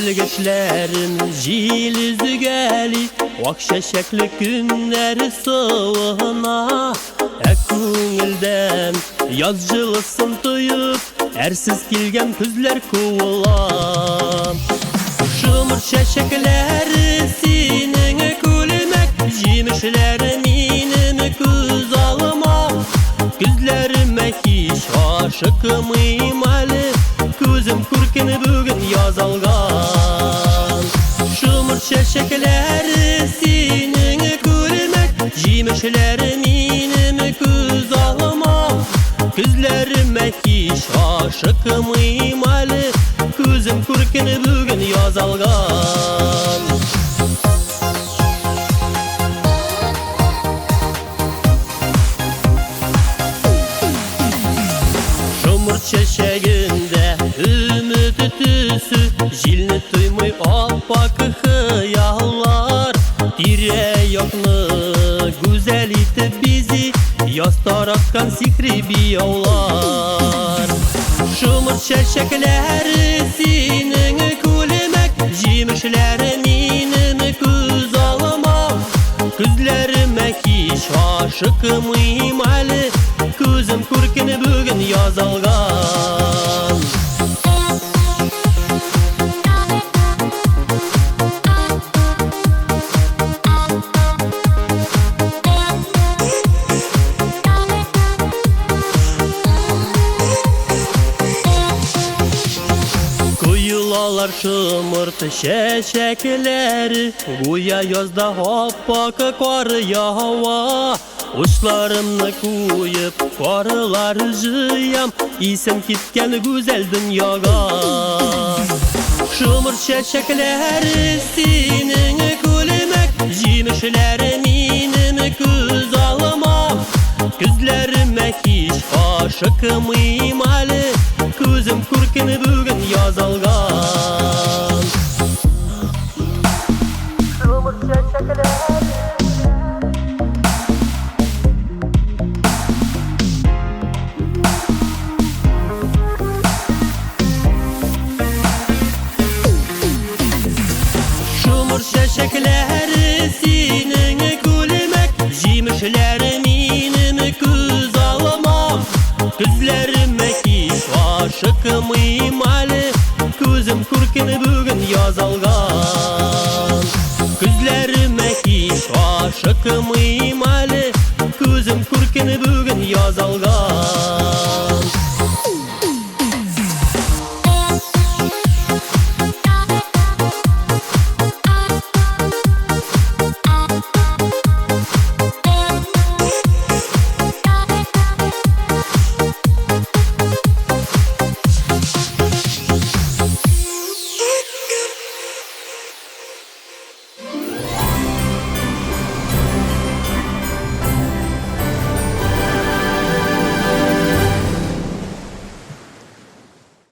Bilgiçlerim jil üzgeli Vakşeşekli günleri soğuna Ko'ngilden yazjılısın tuyup Ersiz kilgen küzler kuvulam Şumur çeşekleri senin kulmek Jimişleri minim küz alma Küzlerime hiç aşıkmıyım ali Kuzum kurkini bugün yazalgan Şumur çeşekleri senin kulmek Jimişleri minim küz alma Küzlerime hiç aşıkmıyım ali Kuzum kurkini bugün yazalgan Şumur çeşeginde ümit tüsü Jilni tuymuy oppak hıyallar Dire yokni güzel iti bizi Yaz taratkan sihri biyovlar Şumur çeşekleri senin kulmek Jimişleri minim küz alma Küzlerime hiç aşıkmıyım ali Kuzum kurkini bugün yazalgan Kuyulalar şımırtı çeçekleri Guya yazda hoppak kar yava Uçlarımni kuyup karlar jıyam İsim kitken güzel dünyaga Şumur çeçekleri senin kulmek Jimişleri minim küz alma Küzlerime hiç aşıkmıyım ali Kuzum kurkini bugün yazalgan Şumur çeçekleri Çeşekleri senin kulmek Jimişleri minim küz alma Küzlerime hiç aşıkmıyım ali Kuzum kurkini bugün yazalgan Küzlerime hiç aşıkmıyım ali Kuzum kurkini bugün yazalgan